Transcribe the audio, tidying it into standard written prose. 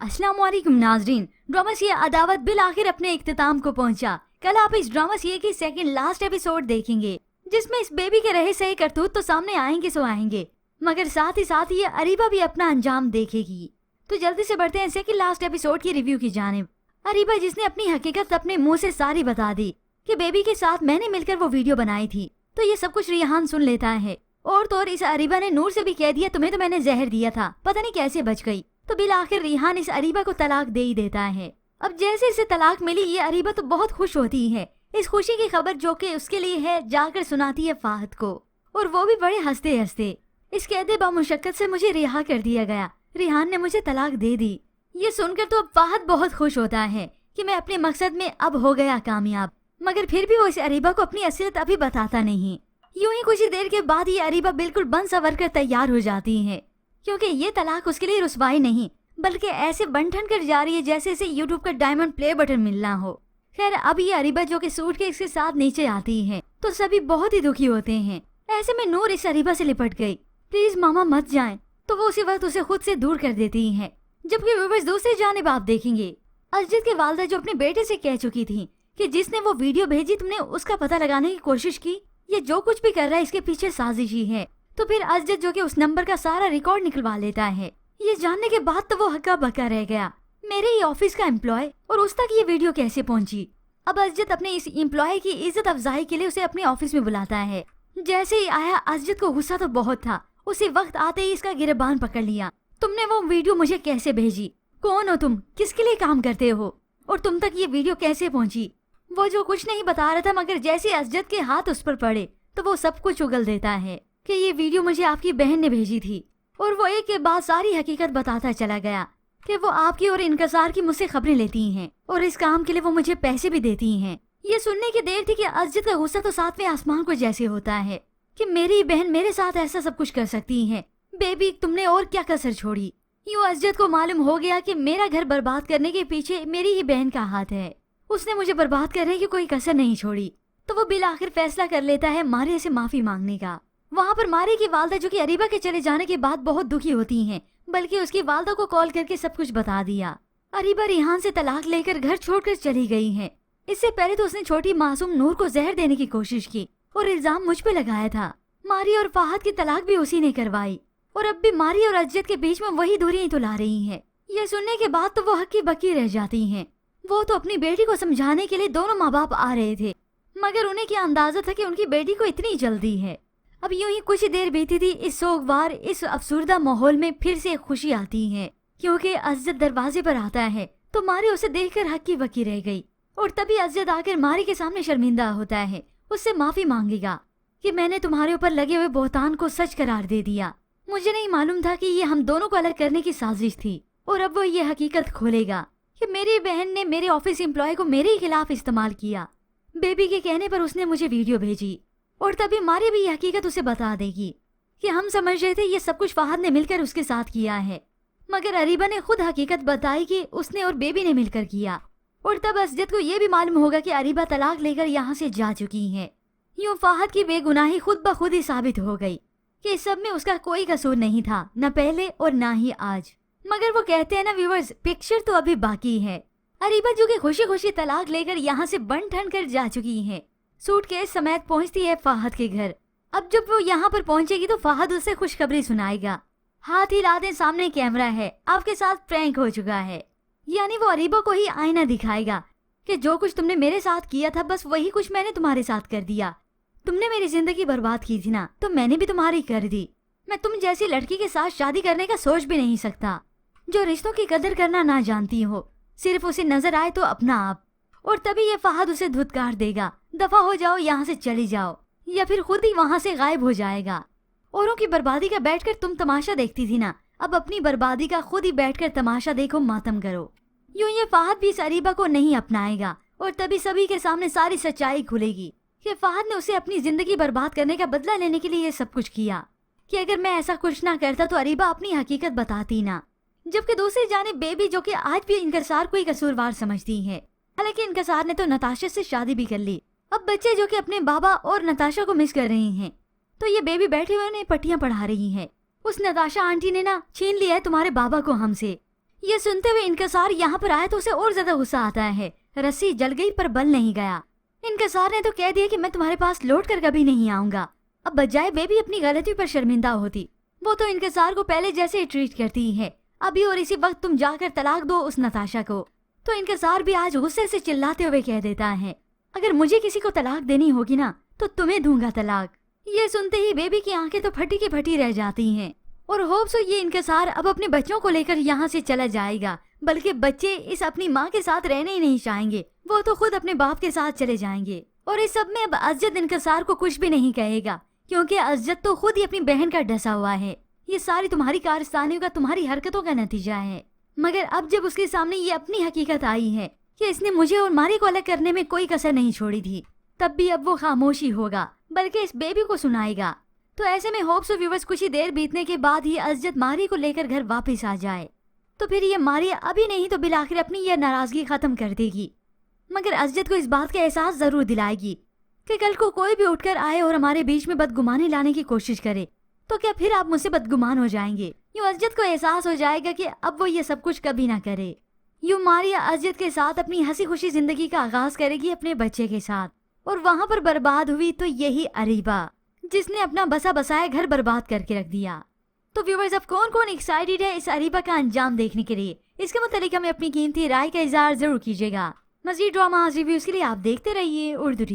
अस्सलाम वालेकुम नाजरीन, ड्रामा सी अदावत बिल आखिर अपने इख्तिताम को पहुंचा। कल आप इस ड्रामा सी की सेकंड लास्ट एपिसोड देखेंगे, जिसमें इस बेबी के रहे सही करतूत तो सामने आएंगे सो आएंगे, मगर साथ ही ये अरीबा भी अपना अंजाम देखेगी। तो जल्दी से बढ़ते हैं सेकंड लास्ट एपिसोड की रिव्यू की जानिब। अरीबा जिसने अपनी हकीकत अपने मुंह से सारी बता दी कि बेबी के साथ मैंने मिलकर वो वीडियो बनाई थी, तो ये सब कुछ रिहान सुन लेता है। और तो और इस अरीबा ने नूर से भी कह दिया तुम्हें तो मैंने जहर दिया था, पता नहीं कैसे बच गई। तो बिल आखिर रिहान इस अरीबा को तलाक दे ही देता है। अब जैसे इसे तलाक मिली ये अरीबा तो बहुत खुश होती है। इस खुशी की खबर जो कि उसके लिए है जाकर सुनाती है फाहद को, और वो भी बड़े हंसते हंसते। इस कैदे बामुशक्कत से मुझे रिहा कर दिया गया, रिहान ने मुझे तलाक दे दी। ये सुनकर तो अब फाहद बहुत खुश होता है कि मैं अपने मकसद में अब हो गया कामयाब, मगर फिर भी वो इस अरीबा को अपनी असलियत अभी बताता नहीं। यूं ही कुछ ही देर के बाद ये अरीबा बिल्कुल बन सवर कर तैयार हो जाती है, क्योंकि ये तलाक उसके लिए रुसवाई नहीं बल्कि ऐसे बन ठन कर जा रही है जैसे इसे यूट्यूब का डायमंड प्ले बटन मिलना हो। खैर अब ये अरीबा जो कि सूटकेस के साथ नीचे आती है तो सभी बहुत ही दुखी होते हैं। ऐसे में नूर इस अरीबा से लिपट गई, प्लीज मामा मत जाएं, तो वो उसी वक्त उसे खुद से दूर कर देती है। जबकि व्यूअर्स दूसरी जानिब आप देखेंगे अजद की वालदा जो अपने बेटे से कह चुकी थी कि जिसने वो वीडियो भेजी तुमने उसका पता लगाने की कोशिश की, ये जो कुछ भी कर रहा है इसके पीछे साजिश ही है। तो फिर अजद जो कि उस नंबर का सारा रिकॉर्ड निकलवा लेता है। ये जानने के बाद तो वो हक्का बक्का रह गया, मेरे ही ऑफिस का एम्प्लॉय और उस तक ये वीडियो कैसे पहुंची। अब अजद अपने इस एम्प्लॉय की इज्जत अफजाई के लिए उसे अपने ऑफिस में बुलाता है। जैसे ही आया अजद को गुस्सा तो बहुत था, उसी वक्त आते ही इसका गिरबान पकड़ लिया। तुमने वो वीडियो मुझे कैसे भेजी, कौन हो तुम, किसके लिए काम करते हो, और तुम तक ये वीडियो कैसे पहुंची। वो जो कुछ नहीं बता रहा था, मगर जैसे अजद के हाथ उस पर पड़े तो वो सब कुछ उगल देता है कि ये वीडियो मुझे आपकी बहन ने भेजी थी। और वो एक के बाद सारी हकीकत बताता चला गया कि वो आपकी और इनकसार की मुझसे खबरें लेती हैं और इस काम के लिए वो मुझे पैसे भी देती हैं। ये सुनने की देर थी कि अजद का गुस्सा तो सातवें आसमान को जैसे होता है कि मेरी बहन मेरे साथ ऐसा सब कुछ कर सकती है। बेबी तुमने और क्या कसर छोड़ी। यूँ अजद को मालूम हो गया कि मेरा घर बर्बाद करने के पीछे मेरी ही बहन का हाथ है, उसने मुझे बर्बाद करने की कोई कसर नहीं छोड़ी। तो वो बिल आखिर फैसला कर लेता है मारिया से माफी मांगने का। वहाँ पर मारिया की वालदा जो कि अरीबा के चले जाने के बाद बहुत दुखी होती हैं, बल्कि उसकी वालदा को कॉल करके सब कुछ बता दिया। अरीबा रिहान से तलाक लेकर घर छोड़कर चली गई है। इससे पहले तो उसने छोटी मासूम नूर को जहर देने की कोशिश की और इल्जाम मुझ पे लगाया था। मारिया और फाहद की तलाक भी उसी ने करवाई, और अब भी मारिया और अजद के बीच में वही दूरियां तो ला रही है। ये सुनने के बाद तो वो हक्की बक्की रह जाती है। वो तो अपनी बेटी को समझाने के लिए दोनों माँ बाप आ रहे थे, मगर उन्हें क्या अंदाजा था कि उनकी बेटी को इतनी जल्दी है। अब यूं ही कुछ ही देर बीती थी, इस सोगवार इस अफसुर्दा माहौल में फिर से खुशी आती है, क्योंकि अजद दरवाजे पर आता है तो मारी उसे देखकर हक्की बक्की रह गई। और तभी अजद आकर मारी के सामने शर्मिंदा होता है, उससे माफी मांगेगा कि मैंने तुम्हारे ऊपर लगे हुए बोहतान को सच करार दे दिया, मुझे नहीं मालूम था कि ये हम दोनों को अलग करने की साजिश थी। और अब वो ये हकीकत खोलेगा कि मेरी बहन ने मेरे ऑफिस एम्प्लॉय को मेरे ही खिलाफ इस्तेमाल किया। बेबी के कहने पर उसने मुझे वीडियो भेजी, और तभी मारी भी ये हकीकत उसे बता देगी कि हम समझ रहे थे ये सब कुछ फाहद ने मिलकर उसके साथ किया है, मगर अरीबा ने खुद हकीकत बताई कि उसने और बेबी ने मिलकर किया। और तब अजद को ये भी मालूम होगा कि अरीबा तलाक लेकर यहाँ से जा चुकी है। यूँ फाहद की बेगुनाही खुद ब खुद ही साबित हो गई कि इस सब में उसका कोई कसूर नहीं था, न पहले और न ही आज। मगर वो कहते हैं ना व्यूअर्स, पिक्चर तो अभी बाकी है। अरीबा जो कि खुशी खुशी तलाक लेकर यहाँ से बन ठन कर जा चुकी है, सूटकेस समेत पहुँचती है फाहद के घर। अब जब वो यहाँ पर पहुँचेगी तो फाहद उसे खुशखबरी सुनाएगा। हाथ हिला दे, सामने कैमरा है, आपके साथ प्रैंक हो चुका है। यानी वो अरीबा को ही आईना दिखाएगा कि जो कुछ तुमने मेरे साथ किया था बस वही कुछ मैंने तुम्हारे साथ कर दिया। तुमने मेरी जिंदगी बर्बाद की थी ना, तो मैंने भी तुम्हारी कर दी। मैं तुम जैसी लड़की के साथ शादी करने का सोच भी नहीं सकता, जो रिश्तों की कदर करना ना जानती हो, सिर्फ उसे नजर आए तो अपना आप। और तभी ये फाहद उसे धुतकार देगा, दफा हो जाओ, यहाँ से चली जाओ, या फिर खुद ही वहाँ से गायब हो जाएगा। औरों की बर्बादी का बैठकर तुम तमाशा देखती थी ना, अब अपनी बर्बादी का खुद ही बैठकर तमाशा देखो, मातम करो। यूं ये फाहद भी इस अरीबा को नहीं अपनाएगा, और तभी सभी के सामने सारी सच्चाई खुलेगी कि फाहद ने उसे अपनी जिंदगी बर्बाद करने का बदला लेने के लिए ये सब कुछ किया, कि अगर मैं ऐसा कुछ ना करता तो अरीबा अपनी हकीकत बताती ना। जबकि दूसरी जानिब बेबी जो कि आज भी इनकसार को ही कसूरवार समझती है, हालांकि इनकसार ने तो नताशा से शादी भी कर ली। अब बच्चे जो कि अपने बाबा और नताशा को मिस कर रहे हैं, तो ये बेबी बैठे हुए उन्हें पट्टियां पढ़ा रही है। उस नताशा आंटी ने ना छीन लिया है तुम्हारे बाबा को हमसे। ये सुनते हुए इंकसार यहाँ पर आया तो उसे और ज्यादा गुस्सा आता है। रस्सी जल गई पर बल नहीं गया। इंकसार ने तो कह दिया कि मैं तुम्हारे पास लौट कर कभी नहीं आऊंगा। अब बजाय बेबी अपनी गलती पर शर्मिंदा होती, वो तो इंकसार को पहले जैसे ही ट्रीट करती है। अभी और इसी वक्त तुम जाकर तलाक दो उस नताशा को। तो इंकसार भी आज गुस्से से चिल्लाते हुए कह देता है, अगर मुझे किसी को तलाक देनी होगी ना तो तुम्हें दूंगा तलाक। ये सुनते ही बेबी की आंखें तो फटी की फटी रह जाती हैं और होप सो ये इंकसार अब अपने बच्चों को लेकर यहाँ से चला जाएगा, बल्कि बच्चे इस अपनी माँ के साथ रहने ही नहीं चाहेंगे, वो तो खुद अपने बाप के साथ चले जाएंगे। और इस सब में अब अजद इंकसार को कुछ भी नहीं कहेगा, क्योंकि अजद तो खुद ही अपनी बहन का डसा हुआ है। ये सारी तुम्हारी कारस्तानियों का, तुम्हारी हरकतों का नतीजा है। मगर अब जब उसके सामने ये अपनी हकीकत आई है कि इसने मुझे और मारी को अलग करने में कोई कसर नहीं छोड़ी थी, तब भी अब वो खामोशी होगा, बल्कि इस बेबी को सुनाएगा। तो ऐसे में होप्स ऑफ व्यूअर्स कुछ ही देर बीतने के बाद ही अजद मारी को लेकर घर वापस आ जाए, तो फिर ये मारी अभी नहीं तो बिल आखिर अपनी यह नाराजगी खत्म कर देगी। मगर अजद को इस बात का एहसास जरूर दिलाएगी कि कल को कोई भी उठकर आए और हमारे बीच में बदगुमानी लाने की कोशिश करे तो क्या फिर आप मुझसे बदगुमान हो जाएंगे। यूं अजद को एहसास हो जाएगा कि अब वो ये सब कुछ कभी ना करे। यूं मारिया अजद के साथ अपनी हंसी खुशी जिंदगी का आगाज करेगी अपने बच्चे के साथ। और वहाँ पर बर्बाद हुई तो यही अरीबा, जिसने अपना बसा बसाया घर बर्बाद करके रख दिया। तो व्यूअर्स, अब कौन कौन एक्साइटेड है इस अरीबा का अंजाम देखने के लिए, इसके मुतालिक हमें अपनी कीमती राय का इजहार जरूर कीजिएगा। मज़ीद ड्रामा रिव्यूज के लिए आप देखते रहिए उर्दू टीवी।